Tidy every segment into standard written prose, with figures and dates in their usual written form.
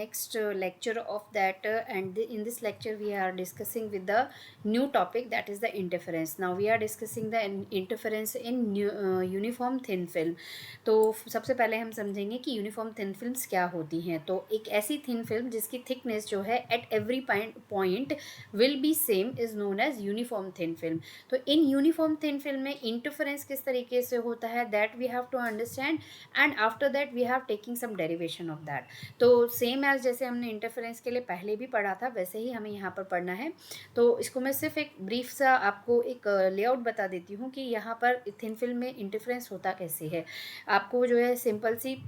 next lecture of that, and in this lecture we are discussing with the new topic, that is the interference. Now we are discussing the interference in uniform thin film. तो सबसे पहले हम समझेंगे कि uniform thin films क्या होती हैं. तो एक ऐसी थिन फिल्म जिसकी थिकनेस जो है at every point will be same is known as uniform thin film. तो इन यूनिफॉर्म थिन फिल्म में इंटरफेरेंस किस तरीके से होता है, that we have to understand, and after that we have taking some derivation of that. तो same as जैसे हमने इंटरफेरेंस के लिए पहले भी पढ़ा था, वैसे ही हमें यहाँ पर पढ़ना है. तो इसको मैं सिर्फ एक ब्रीफ सा आपको एक लेआउट बता देती हूँ कि यहाँ पर थिन फिल्म में इंटरफेरेंस होता कैसे है. आपको जो है सिंपल सी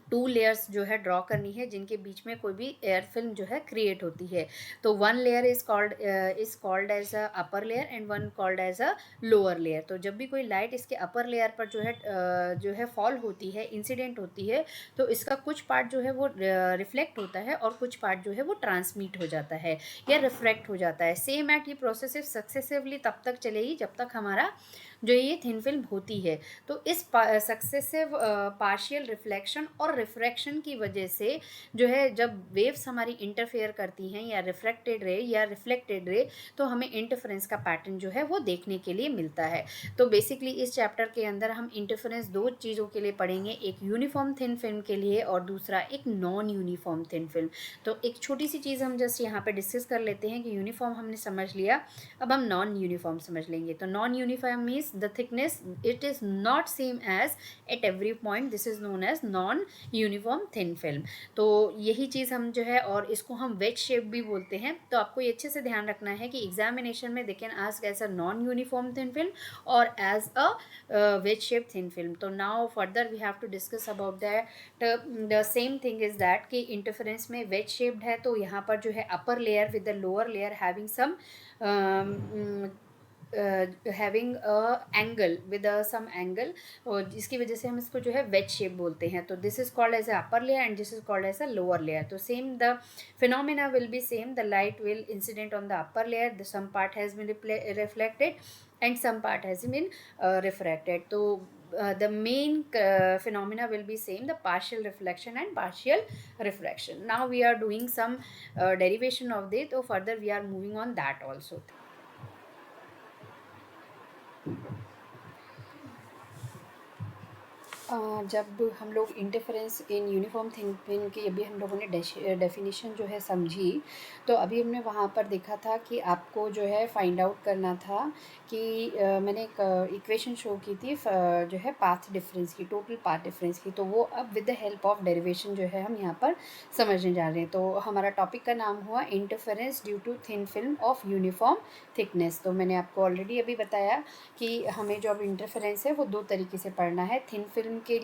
2 लेयर्स जो है ड्रॉ करनी है जिनके बीच में कोई भी एयर फिल्म जो है क्रिएट होती है. तो 1 layer is called as a upper layer and 1 called as a lower layer. तो जब भी कोई लाइट इसके अपर लेयर पर जो है फॉल होती है, इंसिडेंट होती है, तो इसका कुछ पार्ट जो है वो रिफ्लेक्ट होता है और कुछ पार्ट जो है वो ट्रांसमिट हो जाता है या रिफ्रैक्ट हो जाता है. सेम एट ये प्रोसेस सक्सेसिवली तब तक चलेगी जब तक हमारा जो ये थिन फिल्म होती है. तो इस सक्सेसिव पार्शियल रिफ्लेक्शन और रिफ्रैक्शन की वजह से जो है जब वेव्स हमारी इंटरफेयर करती हैं या रिफ्रैक्टेड रे या रिफ्लेक्टेड रे, तो हमें इंटरफेरेंस का पैटर्न जो है वो देखने के लिए मिलता है. तो बेसिकली इस चैप्टर के अंदर हम इंटरफेरेंस 2 चीज़ों के लिए पढ़ेंगे, एक यूनिफॉर्म थिन फिल्म के लिए और दूसरा एक नॉन यूनिफॉर्म थिन फिल्म. तो एक छोटी सी चीज़ हम जस्ट यहाँ पे डिस्कस कर लेते हैं कि यूनिफॉर्म हमने समझ लिया, अब हम नॉन यूनिफॉर्म समझ लेंगे. तो non uniform means the thickness it is not same as at every point, this is known as non uniform thin film. तो यही चीज़ हम जो है, और इसको हम वेज शेप भी बोलते हैं. तो आपको ये अच्छे से ध्यान रखना है कि एग्जामिनेशन में they can ask as a non uniform thin film और as a wedge shape thin film. तो now further we have to discuss about that. The same thing is that कि इंटरफेरेंस में वेज शेप्ड है, तो यहाँ पर जो है upper layer with the lower layer having some having angle with some angle, और जिसकी वजह से हम इसको जो है वेज शेप बोलते हैं. तो this is called as a upper layer and this is called as a lower layer. तो same the phenomena will be same, the light will incident on the upper layer, the some part has been reflected and some part has been refracted. So the main phenomena will be same, the partial reflection and partial refraction. Now we are doing some derivation of this, so further we are moving on that also. जब हम लोग interference इन uniform thin film की अभी हम लोगों ने definition जो है समझी, तो अभी हमने वहाँ पर देखा था कि आपको जो है फाइंड आउट करना था कि मैंने एक इक्वेशन शो की थी जो है पाथ डिफरेंस की, टोटल पाथ डिफरेंस की. तो वो अब with the help of derivation जो है हम यहाँ पर समझने जा रहे हैं. तो हमारा टॉपिक का नाम हुआ interference due to thin film of uniform thickness. तो मैंने आपको ऑलरेडी अभी बताया कि हमें जो अब इंटरफेरेंस है वो 2 तरीके से पढ़ना है. थिन फिल्म के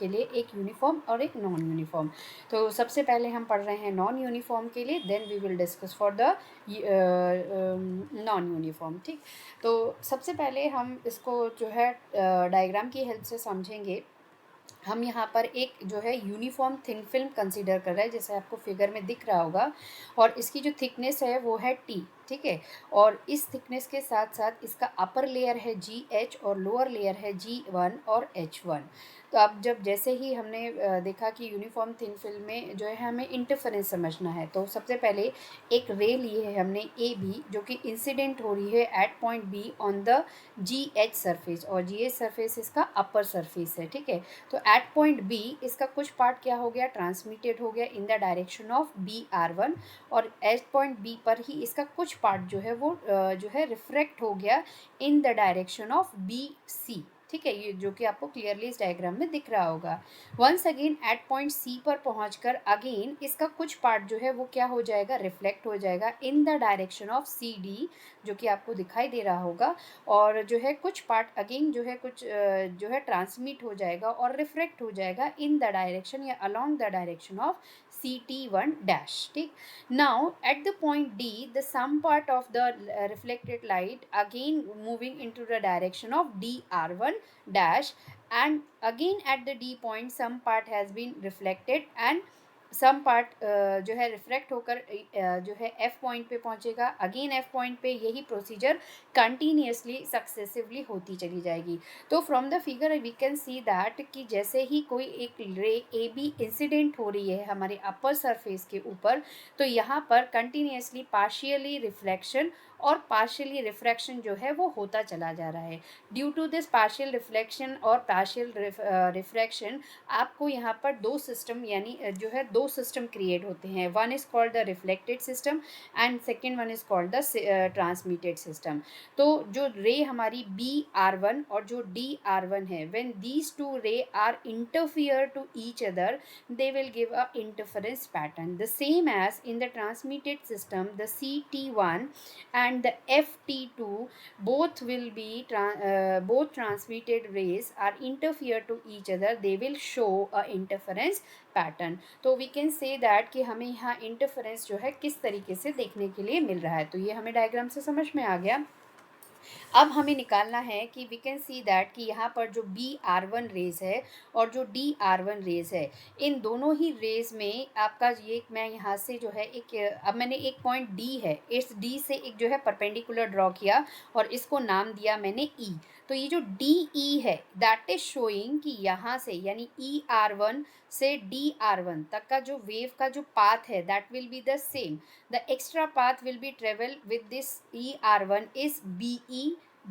लिए एक यूनिफॉर्म और एक नॉन यूनिफॉर्म. तो सबसे पहले हम पढ़ रहे हैं नॉन यूनिफॉर्म के लिए, then we will discuss for the non uniform. ठीक. तो सबसे पहले हम इसको जो है डायग्राम की हेल्प से समझेंगे. हम यहाँ पर एक जो है यूनिफॉर्म थिन फिल्म कंसीडर कर रहे हैं, जैसे आपको फिगर में दिख रहा होगा, और इसकी जो थिकनेस है वो है टी. ठीक है. और इस थिकनेस के साथ साथ इसका अपर लेयर है GH और लोअर लेयर है G1 और H1. तो अब जब जैसे ही हमने देखा कि यूनिफॉर्म थिन फिल्म में जो है हमें इंटरफेरेंस समझना है, तो सबसे पहले एक रे ली है हमने AB, जो कि इंसिडेंट हो रही है at point B on the GH surface, और GH सरफेस इसका अपर सरफेस है. ठीक है. तो एट पॉइंट B इसका कुछ पार्ट क्या हो गया, ट्रांसमिटेड हो गया in the direction of BR1, और एट पॉइंट B पर ही इसका कुछ पार्ट जो है वो जो है रिफ्रैक्ट हो गया in the direction of BC. ठीक है. ये जो कि आपको क्लियरली इस डायग्राम में दिख रहा होगा. Once again at point C पर पहुंचकर अगेन इसका कुछ पार्ट जो है वो क्या हो जाएगा, रिफ्लेक्ट हो जाएगा in the direction of CD, जो कि आपको दिखाई दे रहा होगा, और जो है कुछ पार्ट अगेन जो है कुछ जो है ट्रांसमिट हो जाएगा और रिफ्लेक्ट हो जाएगा इन द डायरेक्शन या along the direction of CT1 dash. ठीक. Now at the point D, the some part of the reflected light again moving into the direction of DR1 dash, and again at the D point some part has been reflected and some part जो है refract होकर जो है F point पे पहुंचेगा, again F point पे, यही procedure continuously successively होती चली जाएगी। तो from the figure we can see that कि जैसे ही कोई एक रे ए बी इंसिडेंट हो रही है हमारे अपर सरफेस के ऊपर, तो यहाँ पर कंटिन्यूसली पार्शियली रिफ्लेक्शन और पार्शियली रिफ्रैक्शन जो है वो होता चला जा रहा है। Due to this partial reflection और पार्शियल रिफ्रैक्शन आपको यहाँ पर दो सिस्टम यानी जो है दो सिस्टम क्रिएट होते हैं। One is called the reflected system and second one is called the transmitted system. तो जो रे हमारी BR1 और जो DR1 है, when these two ray are interfere to each other, they will give a interference pattern the same as in the transmitted system. The CT1 and the FT2 both will be both transmitted rays are interfere to each other, they will show a interference pattern. तो we can say that कि हमें यहाँ interference जो है किस तरीके से देखने के लिए मिल रहा है। तो ये हमें डायग्राम से समझ में आ गया। अब हमें निकालना है कि वी कैन सी दैट कि यहाँ पर जो BR1 रेज है और जो DR1 रेज है, इन दोनों ही रेज में आपका ये मैं यहाँ से जो है एक अब मैंने एक पॉइंट D है, इस D से एक जो है परपेंडिकुलर ड्रॉ किया और इसको नाम दिया मैंने E। तो ये जो DE है दैट इज शोइंग कि यहाँ से यानी ER1 से DR1 तक का जो वेव का जो पाथ है that will be the same. The extra path will be travel with this ER1 is BE,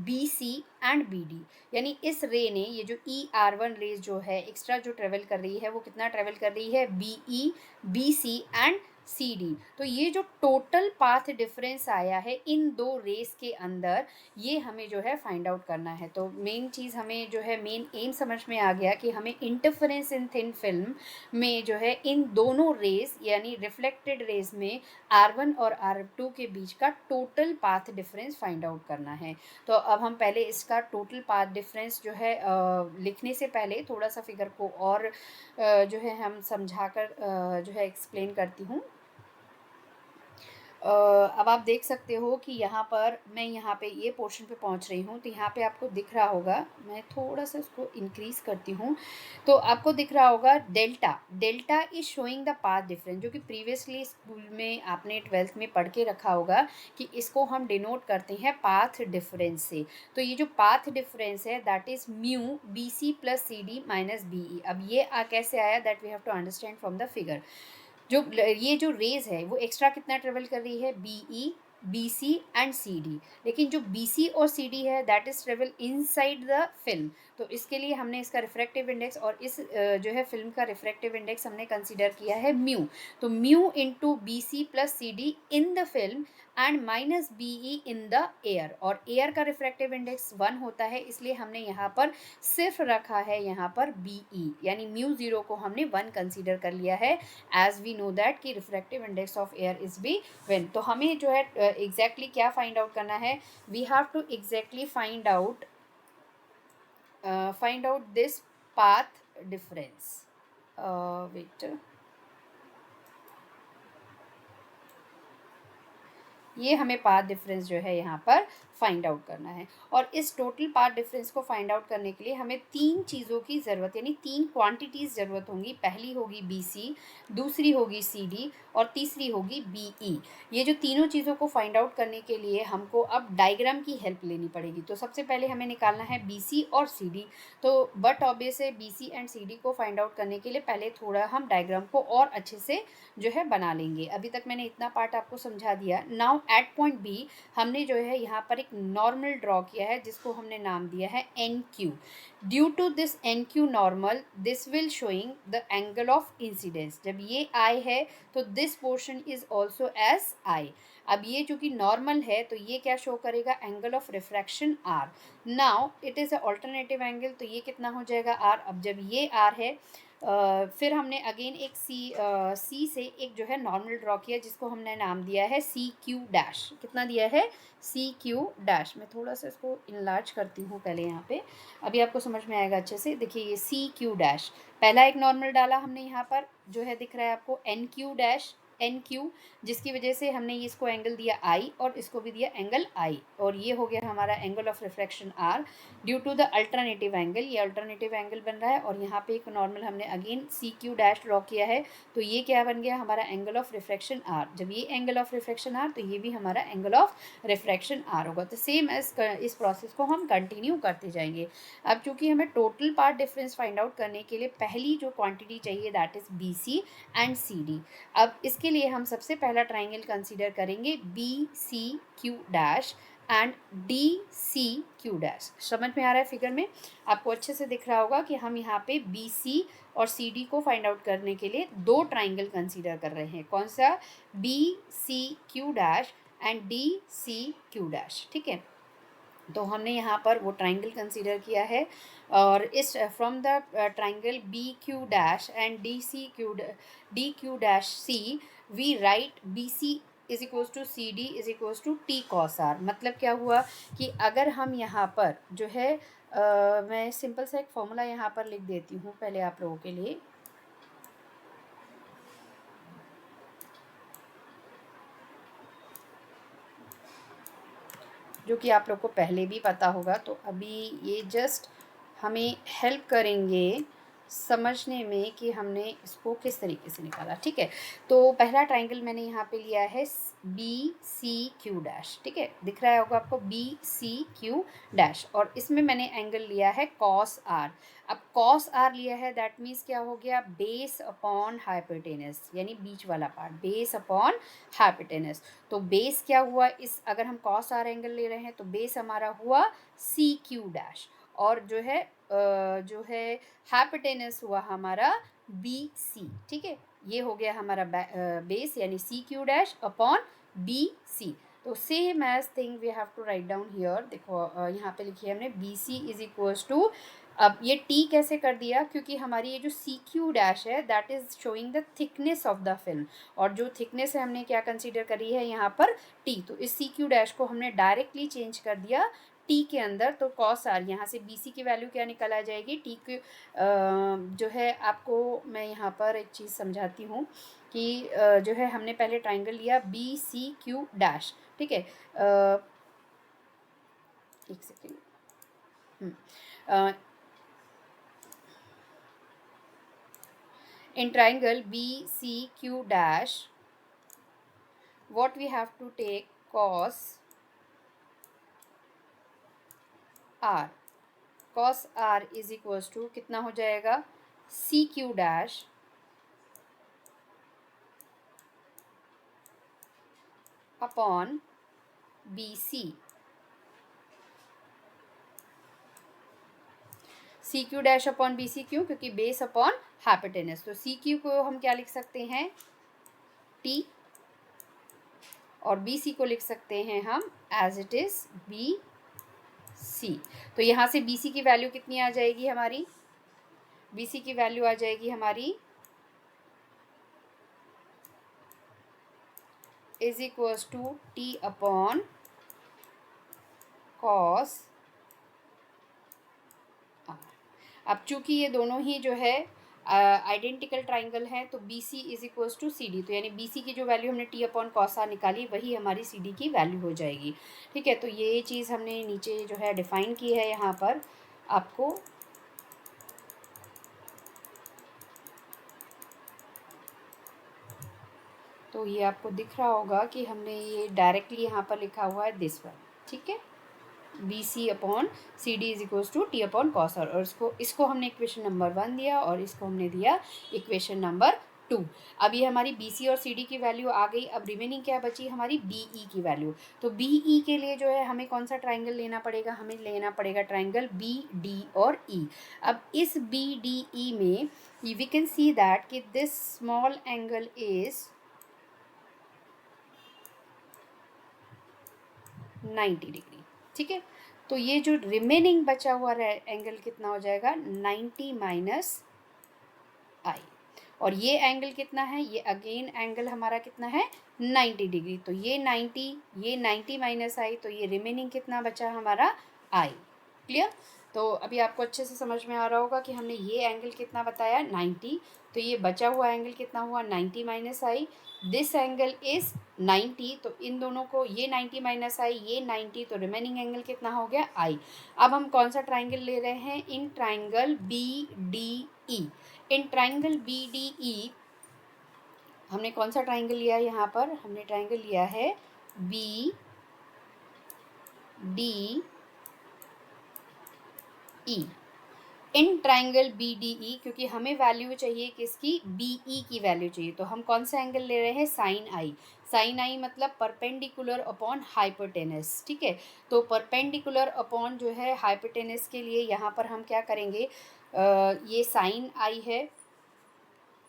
BC and BD। यानी इस रे ने ये जो ER1 रेज जो है एक्स्ट्रा जो ट्रेवल कर रही है वो कितना ट्रेवल कर रही है, BE, BC एंड CD। तो ये जो टोटल पाथ डिफरेंस आया है इन दो रेस के अंदर, ये हमें जो है फाइंड आउट करना है। तो मेन चीज़ हमें जो है मेन एम समझ में आ गया कि हमें इंटरफेरेंस इन थिन फिल्म में जो है इन दोनों रेस यानी रिफ्लेक्टेड रेस में R1 और R2 के बीच का total path difference find out करना है। तो अब हम पहले इसका टोटल पाथ डिफरेंस जो है लिखने से पहले थोड़ा सा फिगर को और जो है हम समझाकर जो है एक्सप्लेन करती हूँ। अब आप देख सकते हो कि यहाँ पर मैं यहाँ पे ये पोर्शन पे पहुँच रही हूँ, तो यहाँ पे आपको दिख रहा होगा, मैं थोड़ा सा इसको इंक्रीज़ करती हूँ, तो आपको दिख रहा होगा delta. Delta is showing the path difference, जो कि प्रीवियसली स्कूल में आपने 12th में पढ़ के रखा होगा कि इसको हम डिनोट करते हैं पाथ डिफरेंस से। तो ये जो पाथ डिफरेंस है that is mu BC + CD - BE। अब ये कैसे आया that we have to understand from the figure. जो ये जो रेज है वो एक्स्ट्रा कितना ट्रेवल कर रही है, BE, BC एंड CD। लेकिन जो BC और CD है that is travel inside the film. तो इसके लिए हमने इसका रिफ्रैक्टिव इंडेक्स और इस जो है फिल्म का रिफ्रैक्टिव इंडेक्स हमने कंसीडर किया है म्यू। तो mu into BC + CD in the film and -BE in the air. और एयर का रिफ्रैक्टिव इंडेक्स 1 होता है, इसलिए हमने यहाँ पर सिर्फ रखा है यहाँ पर BE, यानी μ0 को हमने 1 कंसीडर कर लिया है। एज वी नो दैट कि refractive index of air is be one. तो हमें जो है एग्जैक्टली क्या फाइंड आउट करना है, we have to exactly find out this path difference. Wait, ये हमें पाथ डिफरेंस जो है यहाँ पर फाइंड आउट करना है। और इस टोटल पाथ डिफरेंस को फाइंड आउट करने के लिए हमें 3 चीज़ों की ज़रूरत यानी 3 क्वांटिटीज़ ज़रूरत होंगी। पहली होगी BC, दूसरी होगी CD और तीसरी होगी BE। ये जो तीनों चीज़ों को फाइंड आउट करने के लिए हमको अब डायग्राम की हेल्प लेनी पड़ेगी। तो सबसे पहले हमें निकालना है BC और CD। तो बट ऑब्वियस है BC एंड CD को फाइंड आउट करने के लिए पहले थोड़ा हम डायग्राम को और अच्छे से जो है बना लेंगे। अभी तक मैंने इतना पार्ट आपको समझा दिया। नाउ एट पॉइंट B हमने जो है यहाँ पर एक नॉर्मल ड्रॉ किया है जिसको हमने नाम दिया है NQ। Due to this NQ normal this will showing the angle of incidence. जब ये I है तो this portion is also as I। अब ये जो कि नॉर्मल है तो ये क्या शो करेगा, angle of refraction R। Now it is a alternative angle, तो ये कितना हो जाएगा R। अब जब ये R है फिर हमने अगेन एक C से एक जो है नॉर्मल ड्रॉ किया जिसको हमने नाम दिया है CQ डैश। कितना दिया है, CQ डैश। मैं थोड़ा सा इसको इनलार्ज करती हूँ पहले यहाँ पे, अभी आपको समझ में आएगा अच्छे से। देखिए ये CQ डैश, पहला एक नॉर्मल डाला हमने यहाँ पर जो है दिख रहा है आपको NQ डैश, एन क्यू, जिसकी वजह से हमने इसको एंगल दिया आई और इसको भी दिया एंगल आई, और ये हो गया हमारा angle of refraction are due to the alternative angle. ये अल्टरनेटिव एंगल बन रहा है और यहाँ पे एक नॉर्मल हमने again C Q dash draw किया है, तो ये क्या बन गया हमारा एंगल ऑफ रिफ्रैक्शन आर। जब ये एंगल ऑफ रिफ्रैक्शन आर तो ये भी हमारा एंगल ऑफ रिफ्रैक्शन आर होगा। तो सेम एज इस प्रोसेस को हम कंटिन्यू करते जाएंगे। अब चूंकि हमें total part difference find out करने के लिए पहली जो क्वांटिटी चाहिए that is B C and C D. अब इसके लिए हम सबसे पहला ट्राइंगल कंसीडर करेंगे B C Q dash and D C Q dash. समझ में आ रहा है फिगर में? आपको अच्छे से दिख रहा होगा कि हम यहाँ पे बी सी और सी डी को फाइंड आउट करने के लिए दो ट्राइंगल कंसीडर कर रहे हैं। कौन सा? B C Q dash and D C Q dash. ठीक है, तो हमने यहाँ पर वो ट्राइंगल कंसीडर किया है और इस from the triangle B Q dash and D Q dash C we write B C is equals to C D is equals to T cos r. मतलब क्या हुआ कि अगर हम यहाँ पर जो है मैं सिंपल सा एक फॉर्मूला यहाँ पर लिख देती हूँ पहले आप लोगों के लिए। जो कि आप लोग को पहले भी पता होगा, तो अभी ये जस्ट हमें हेल्प करेंगे समझने में कि हमने इसको किस तरीके से निकाला। ठीक है, तो पहला ट्राइंगल मैंने यहाँ पे लिया है बी सी क्यू डैश। ठीक है, दिख रहा होगा आपको बी सी क्यू डैश, और इसमें मैंने एंगल लिया है कॉस आर। अब कॉस आर लिया है दैट मीन्स क्या हो गया, बेस अपॉन हाइपोटेनस, यानी बीच वाला पार्ट बेस अपॉन हाइपोटेनस। तो बेस क्या हुआ, इस अगर हम कॉस आर एंगल ले रहे हैं तो बेस हमारा हुआ सी क्यू डैश, और जो है हाइपोटेनस हुआ हमारा बी सी। ठीक है, ये हो गया हमारा बेस यानी C Q dash upon B C. तो same as thing we have to write down here. देखो यहाँ पे लिखी है हमने B C is equals to, अब ये टी कैसे कर दिया, क्योंकि हमारी ये जो सी क्यू डैश है that is showing the thickness of the film, और जो थिकनेस है हमने क्या कंसीडर करी है यहाँ पर टी। तो इस सी क्यू डैश को हमने डायरेक्टली चेंज कर दिया टी के अंदर। तो कॉस आर यहाँ से बी सी की वैल्यू क्या निकल आ जाएगी, टी के जो है आपको मैं यहाँ पर एक चीज़ समझाती हूँ कि जो है हमने पहले ट्राइंगल लिया बी सी क्यू डैश। ठीक है, एक second, in triangle BCQ dash what we have to take cos R। cos R is equals to कितना हो जाएगा, CQ dash अपॉन BC। C Q dash upon B C Q, क्योंकि base upon hypotenuse. तो C Q को हम क्या लिख सकते हैं, टी, और बी सी को लिख सकते हैं हम as it is B C. तो यहाँ से बी सी की वैल्यू कितनी आ जाएगी हमारी, बी सी की वैल्यू आ जाएगी हमारी is equals to T upon cos. अब चूंकि ये दोनों ही जो है आइडेंटिकल ट्राइंगल है तो B C is equals to C D, तो यानी बी सी की जो वैल्यू हमने टी अपॉन कॉस आर निकाली वही हमारी सी डी की वैल्यू हो जाएगी। ठीक है, तो ये चीज़ हमने नीचे जो है डिफाइन की है यहाँ पर आपको। तो ये आपको दिख रहा होगा कि हमने ये डायरेक्टली यहाँ पर लिखा हुआ है दिस वन। ठीक है, B C upon C D is equals to T upon cos r, और इसको हमने इक्वेशन नंबर 1 दिया और इसको हमने दिया इक्वेशन नंबर 2। अब ये हमारी बी सी और सी डी की वैल्यू आ गई। अब रिमेनिंग क्या बची, हमारी बी ई की वैल्यू। तो बी ई के लिए जो है हमें कौन सा ट्राइंगल लेना पड़ेगा, हमें लेना पड़ेगा ट्राइंगल बी डी और ई। अब इस बी डी ई में वी कैन सी दैट कि this small angle is 90 degree. ठीक है, तो ये जो रिमेनिंग बचा हुआ एंगल कितना हो जाएगा, 90 माइनस आई, और ये एंगल कितना है, ये अगेन एंगल हमारा कितना है 90 डिग्री। तो ये 90 माइनस आई, तो ये रिमेनिंग कितना बचा हमारा आई। क्लियर। तो अभी आपको अच्छे से समझ में आ रहा होगा कि हमने ये एंगल कितना बताया 90, तो ये बचा हुआ एंगल कितना हुआ 90 minus I, this angle is 90, तो इन दोनों को ये 90 माइनस आई, ये 90, तो रिमेनिंग एंगल कितना हो गया आई। अब हम कौन सा ट्राइंगल ले रहे हैं, in triangle B D E. In triangle B D E हमने कौन सा ट्राइंगल लिया है, यहाँ पर हमने ट्राइंगल लिया है B D E. In triangle B D E, क्योंकि हमें वैल्यू चाहिए किसकी, बी ई की वैल्यू चाहिए, तो हम कौन सा एंगल ले रहे हैं, साइन आई। साइन आई मतलब परपेंडिकुलर अपॉन हाइपोटेनस, ठीक है। तो परपेंडिकुलर अपॉन जो है हाइपोटेनस के लिए यहाँ पर हम क्या करेंगे, ये साइन आई है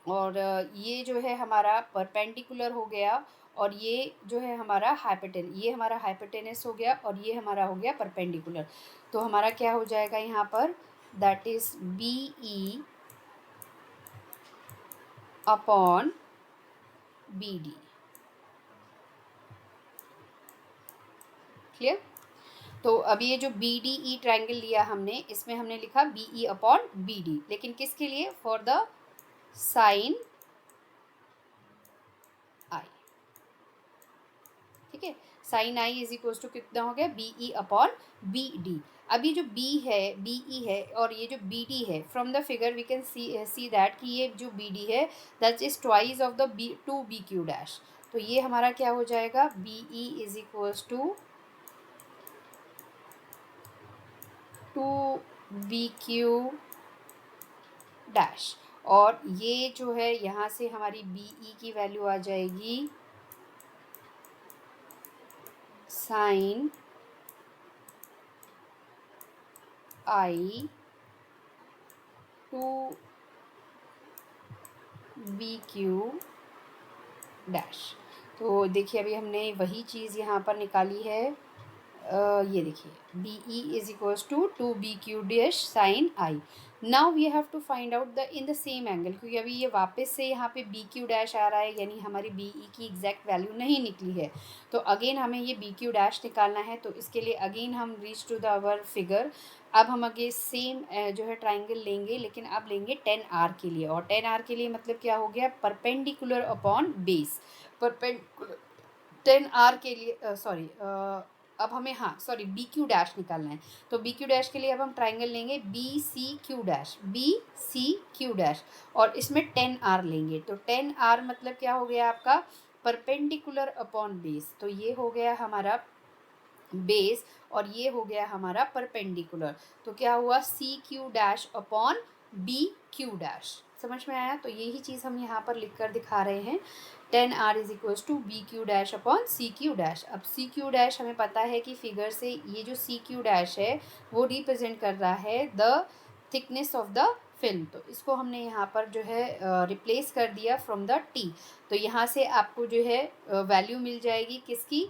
और ये जो है हमारा परपेंडिकुलर हो गया, और ये जो है हमारा ये हमारा हाइपोटेनस हो गया और ये हमारा हो गया परपेंडिकुलर। तो हमारा क्या हो जाएगा यहाँ पर, that is B E upon B D. Clear. तो अब ये जो बी डी ई ट्राइंगल लिया हमने, इसमें हमने लिखा B E upon B D, लेकिन किसके लिए, फॉर द साइन आई, ठीक है। Sine i is equal to कितना हो गया, B E upon B D. अब ये जो बी है, बी ई है और ये जो बी डी है, from the figure we can see that कि ये जो बी डी है that is twice of the B to B Q dash. तो ये हमारा क्या हो जाएगा, B E is equals to B Q dash, और ये जो है यहाँ से हमारी बी ई की वैल्यू आ जाएगी sine i to B Q dash. तो देखिए अभी हमने वही चीज़ यहाँ पर निकाली है, ये देखिए B E is equals to B Q dash sine i. Now we have to find out the in the same angle, क्योंकि अभी ये वापस से यहाँ पे बी क्यू डैश आ रहा है, यानी हमारी बी ई की एग्जैक्ट वैल्यू नहीं निकली है। तो अगेन हमें ये बी क्यू डैश निकालना है, तो इसके लिए अगेन हम reach to the our figure. अब हम आगे सेम जो है ट्राइंगल लेंगे, लेकिन अब लेंगे 10R के लिए, और 10R के लिए मतलब क्या हो गया, perpendicular upon base. Perpendicular 10R के लिए सॉरी, अब हमें हाँ सॉरी बी क्यू डैश निकालना है। तो बी क्यू डैश के लिए अब हम ट्राइंगल लेंगे B C Q dash, B C Q dash, और इसमें 10R लेंगे। तो 10R मतलब क्या हो गया आपका, परपेंडिकुलर अपॉन बेस। तो ये हो गया हमारा बेस और ये हो गया हमारा परपेंडिकुलर। तो क्या हुआ, C Q dash upon B Q dash. समझ में आया। तो यही चीज़ हम यहाँ पर लिख कर दिखा रहे हैं, 10R is equals to B Q dash upon C Q dash. अब सी क्यू डैश हमें पता है कि फिगर से ये जो सी क्यू डैश है वो रिप्रेजेंट कर रहा है the thickness of the film. तो इसको हमने यहाँ पर जो है रिप्लेस कर दिया फ्रॉम द टी। तो यहाँ से आपको जो है वैल्यू मिल जाएगी किसकी,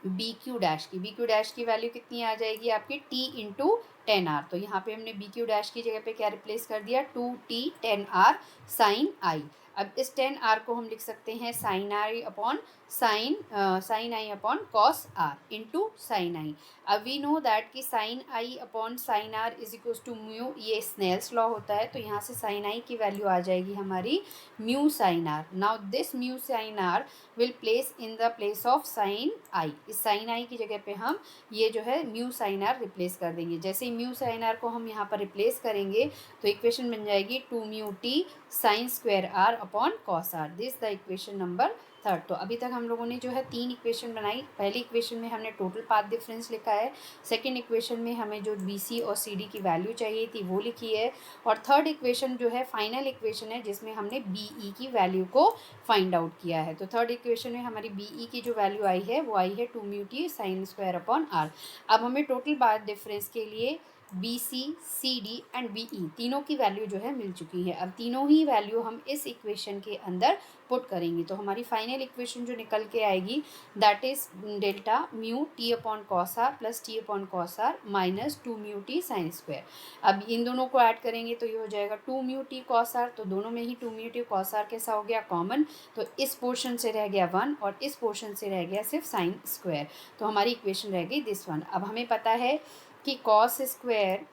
बी क्यू डैश की। बी क्यू डैश की वैल्यू कितनी आ जाएगी आपकी, टी इंटू 10R। तो यहाँ पे हमने बी क्यू डैश की जगह पे क्या रिप्लेस कर दिया, 2T 10R साइन आई। अब इस 10R को हम लिख सकते हैं sine i upon sine i upon cos r into sine i. अब वी नो दैट कि sine i upon sine r is equal to mu, ये स्नेल्स लॉ होता है। तो यहाँ से साइन आई की वैल्यू आ जाएगी हमारी mu sine r. Now this mu sine r will place in the place of sine i. इस साइन आई की जगह पे हम ये जो है म्यू साइन आर रिप्लेस कर देंगे। जैसे ही म्यू साइन आर को हम यहाँ पर रिप्लेस करेंगे तो इक्वेशन बन जाएगी 2 mu T sine square R upon cos R. This the equation number 3। तो अभी तक हम लोगों ने जो है 3 इक्वेशन बनाई। पहली इक्वेशन में हमने टोटल पाथ डिफरेंस लिखा है, सेकेंड इक्वेशन में हमें जो बी सी और सी डी की वैल्यू चाहिए थी वो लिखी है, और थर्ड इक्वेशन जो है फाइनल इक्वेशन है जिसमें हमने बी ई की वैल्यू को फाइंड आउट किया है। तो थर्ड इक्वेशन में हमारी बी ई की जो वैल्यू आई है वो आई है 2 mu T sine square upon R. अब हमें टोटल पाथ डिफरेंस के लिए B C C D and B E तीनों की वैल्यू जो है मिल चुकी है। अब तीनों ही वैल्यू हम इस इक्वेशन के अंदर पुट करेंगे, तो हमारी फाइनल इक्वेशन जो निकल के आएगी that is delta mu T upon cos R plus T upon cos R minus 2 mu T sine square. अब इन दोनों को ऐड करेंगे तो ये हो जाएगा 2 म्यू टी कॉस आर। तो दोनों में ही 2 म्यू टी कॉस आर कैसा हो गया, कॉमन। तो इस पोर्शन से रह गया 1 और इस पोर्शन से रह गया सिर्फ साइन स्क्वायर। तो हमारी इक्वेशन रह गई दिस वन। अब हमें पता है कि कॉस स्क्वायर,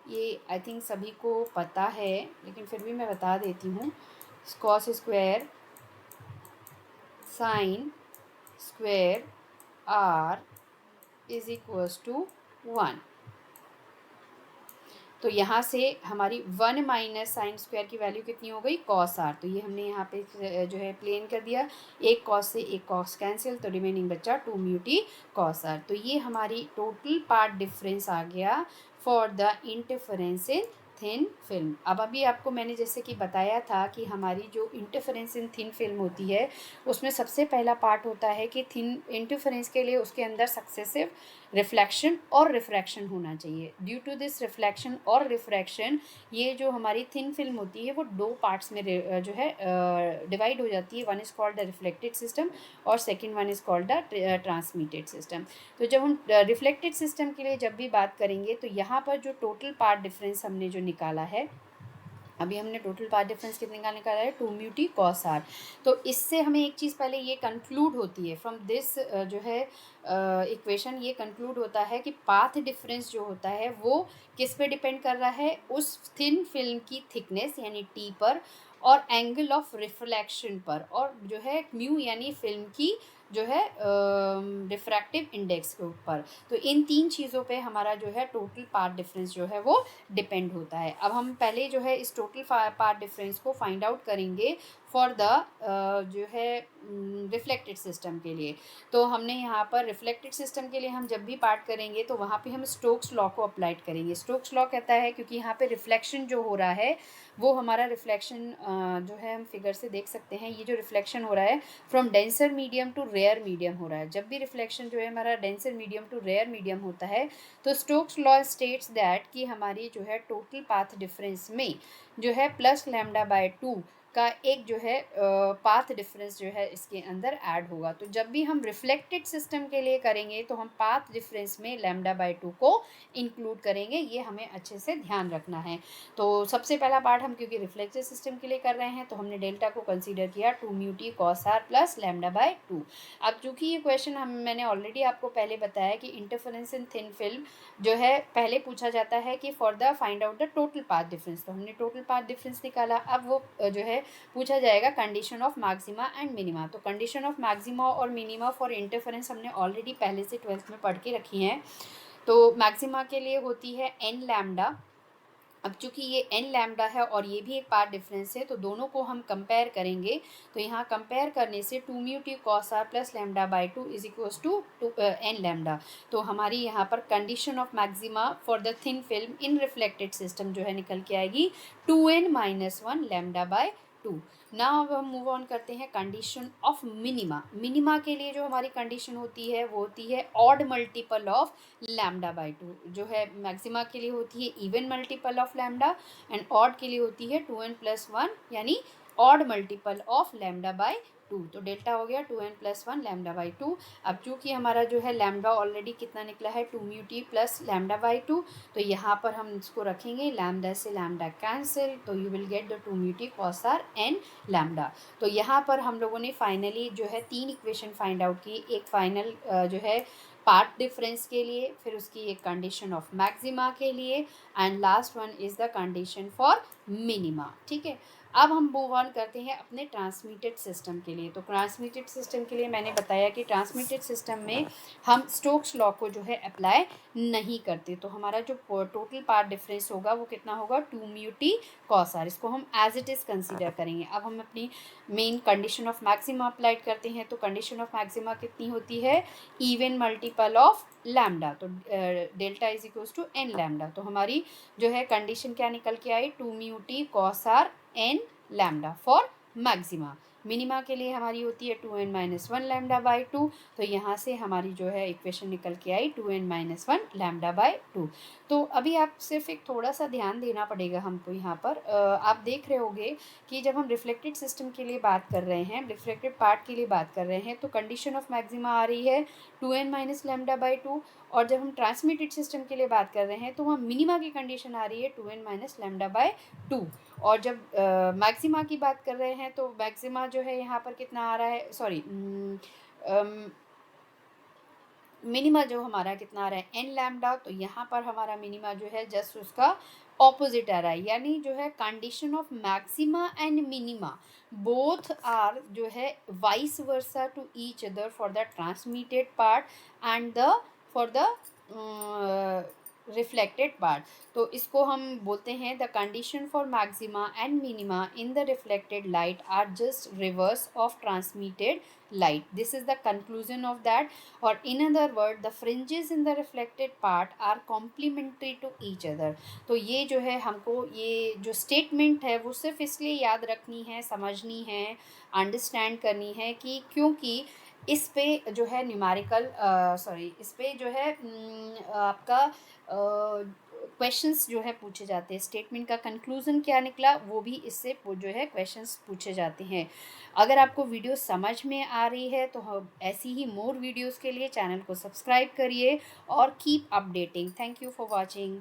ये आई थिंक सभी को पता है लेकिन फिर भी मैं बता देती हूँ, cos square sine square R is equals to 1। तो यहाँ से हमारी 1 माइनस साइन स्क्वायर की वैल्यू कितनी हो गई, कॉस आर। तो ये हमने यहाँ पे जो है प्लेन कर दिया, एक कॉस से एक कॉस कैंसिल, तो रिमेनिंग बचा 2 म्यू टी कॉस आर। तो ये हमारी टोटल पार्ट डिफरेंस आ गया for the interference in thin film. अब अभी आपको मैंने जैसे कि बताया था कि हमारी जो इंटरफेरेंस इन थिन फिल्म होती है उसमें सबसे पहला पार्ट होता है कि थिन इंटरफेरेंस के लिए उसके अंदर सक्सेसिव रिफ्लेक्शन और रिफ्रैक्शन होना चाहिए। ड्यू टू दिस रिफ्लेक्शन और रिफ्रैक्शन ये जो हमारी थिन फिल्म होती है वो दो पार्ट्स में जो है डिवाइड हो जाती है। One is called the reflected system और second one is called the transmitted system. तो जब हम रिफ्लेक्टेड सिस्टम के लिए जब भी बात करेंगे तो यहाँ पर जो टोटल पार्ट डिफरेंस हमने जो निकाला है, अभी हमने टोटल पार्ट डिफरेंस कितने का निकाला है, 2 म्यू टी कॉस आर। तो इससे हमें एक चीज़ पहले ये कंक्लूड होती है फ्रॉम दिस जो है इक्वेशन, ये कंक्लूड होता है कि पाथ डिफरेंस जो होता है वो किस पे डिपेंड कर रहा है, उस थिन फिल्म की थिकनेस यानी टी पर और एंगल ऑफ रिफ्लेक्शन पर, और जो है म्यू यानी फिल्म की जो है रिफ्रैक्टिव इंडेक्स के ऊपर। तो इन तीन चीज़ों पे हमारा जो है टोटल पार्ट डिफरेंस जो है वो डिपेंड होता है। अब हम पहले जो है इस टोटल पार्ट डिफरेंस को फाइंड आउट करेंगे फॉर द जो है रिफ्लेक्टेड सिस्टम के लिए। तो हमने यहाँ पर रिफ्लेक्टेड सिस्टम के लिए हम जब भी पार्ट करेंगे तो वहाँ पे हम स्टोक्स लॉ को अप्लाइड करेंगे। स्टोक्स लॉ कहता है क्योंकि यहाँ पे रिफ्लेक्शन जो हो रहा है वो हमारा रिफ्लेक्शन जो है हम फिगर से देख सकते हैं, ये जो रिफ्लेक्शन हो रहा है from denser medium to rare medium हो रहा है। जब भी रिफ्लेक्शन जो है हमारा denser medium to rare medium होता है तो स्टोक्स लॉ स्टेट्स दैट कि हमारी जो है टोटल पाथ डिफरेंस में जो है प्लस लैम्डा बाय 2 का एक जो है पाथ डिफरेंस जो है इसके अंदर ऐड होगा। तो जब भी हम रिफ्लेक्टेड सिस्टम के लिए करेंगे तो हम पाथ डिफरेंस में लैम्डा बाय 2 को इंक्लूड करेंगे, ये हमें अच्छे से ध्यान रखना है। तो सबसे पहला पार्ट हम क्योंकि रिफ्लेक्टेड सिस्टम के लिए कर रहे हैं तो हमने डेल्टा को कंसीडर किया 2 mu T cos R plus lambda by 2। अब चूँकि ये क्वेश्चन मैंने ऑलरेडी आपको पहले बताया कि इंटरफेरेंस इन थिन फिल्म जो है पहले पूछा जाता है कि for the find out the total path difference. तो हमने टोटल पाथ डिफरेंस निकाला। अब वो जो है पूछा जाएगा condition of maxima and minima. तो कंडीशन ऑफ मैक्सिमा और मिनिमा फॉर इंटरफेरेंस हमने ऑलरेडी पहले से 12th में पढ़ के रखी हैं। तो मैक्सिमा के लिए होती है एन लैम्डा। अब चूंकि ये एन लैम्डा है और ये भी एक पार्ट डिफरेंस है तो दोनों को हम कंपेयर करेंगे। तो यहाँ कंपेयर करने से 2 mu T cos R plus lambda by 2 is equals to N lambda. तो हमारी यहाँ पर condition of maxima for the thin film in reflected system जो है निकल के आएगी 2n minus 1 lambda by 2। Now अब हम मूव ऑन करते हैं कंडीशन ऑफ मिनिमा। मिनिमा के लिए जो हमारी कंडीशन होती है वो होती है odd multiple of lambda by 2। जो है मैक्सिमा के लिए होती है even multiple of lambda and odd के लिए होती है 2n प्लस 1 यानी odd multiple of lambda by 2। तो डेल्टा हो गया 2n प्लस 1 लैम्डा बाई 2। अब चूँकि हमारा जो है लैम्डा ऑलरेडी कितना निकला है 2 mu T plus lambda by 2, तो यहाँ पर हम इसको रखेंगे लैम्डा से लैम्डा कैंसिल, तो you will get the 2 mu T cos R N lambda. तो यहाँ पर हम लोगों ने फाइनली जो है 3 इक्वेशन फाइंड आउट की, एक फाइनल जो है पार्ट डिफरेंस के लिए, फिर उसकी एक कंडीशन ऑफ मैक्सिमा के लिए and last one is the condition for minima. ठीक है, अब हम मूव ऑन करते हैं अपने ट्रांसमिटेड सिस्टम के लिए। तो ट्रांसमिटेड सिस्टम के लिए मैंने बताया कि ट्रांसमिटेड सिस्टम में हम स्टोक्स लॉ को जो है अप्लाई नहीं करते। तो हमारा जो टोटल पार्ट डिफरेंस होगा वो कितना होगा 2 म्यू टी कॉस आर। इसको हम एज इट इज़ कंसीडर करेंगे। अब हम अपनी main condition of maxima apply करते हैं। तो कंडीशन ऑफ मैक्सिमा कितनी होती है, इवन मल्टीपल ऑफ लैम्डा। तो delta is equals to N lambda. तो हमारी जो है कंडीशन क्या निकल के आई 2 mu T cos R N lambda for maxima. Minima के लिए हमारी होती है 2n माइनस 1 लैम्डा बाई 2। तो यहाँ से हमारी जो है इक्वेशन निकल के आई 2n माइनस 1 लैम्डा बाई 2। तो अभी आप सिर्फ एक थोड़ा सा ध्यान देना पड़ेगा हमको यहाँ पर। आप देख रहे होंगे कि जब हम रिफ्लेक्टेड सिस्टम के लिए बात कर रहे हैं, रिफ्लेक्टेड पार्ट के लिए बात कर रहे हैं, तो कंडीशन ऑफ मैक्सिमा आ रही है 2n माइनस लैम्डा बाई 2। और जब हम ट्रांसमिटेड सिस्टम के लिए बात कर रहे हैं तो वहाँ मिनिमा की कंडीशन आ रही है 2n माइनस लैम्डा बाई 2। और जब मैक्सिमा की बात कर रहे हैं तो मैक्सिमा जो है यहाँ पर कितना आ रहा है, सॉरी मिनिमा जो हमारा कितना आ रहा है एन लैम्डा, तो यहाँ पर हमारा मिनिमा जो है जस्ट उसका ऑपोजिट आ रहा है, यानी जो है condition of maxima and minima both are जो है vice versa to each other for the transmitted part and the for the reflected part. तो इसको हम बोलते हैं the condition for maxima and minima in the reflected light are just reverse of transmitted light. This is the conclusion of that. Or in other word, the fringes in the reflected part are complementary to each other. तो ये जो है हमको ये जो statement है वो सिर्फ इसलिए याद रखनी है, समझनी है, अंडरस्टैंड करनी है कि क्योंकि इस पे जो है न्यूमेरिकल इस पे जो है आपका क्वेश्चंस जो है पूछे जाते हैं। स्टेटमेंट का कंक्लूजन क्या निकला वो भी इससे जो है क्वेश्चंस पूछे जाते हैं। अगर आपको वीडियो समझ में आ रही है तो हम ऐसी ही मोर वीडियोस के लिए चैनल को सब्सक्राइब करिए और keep updating. Thank you for watching.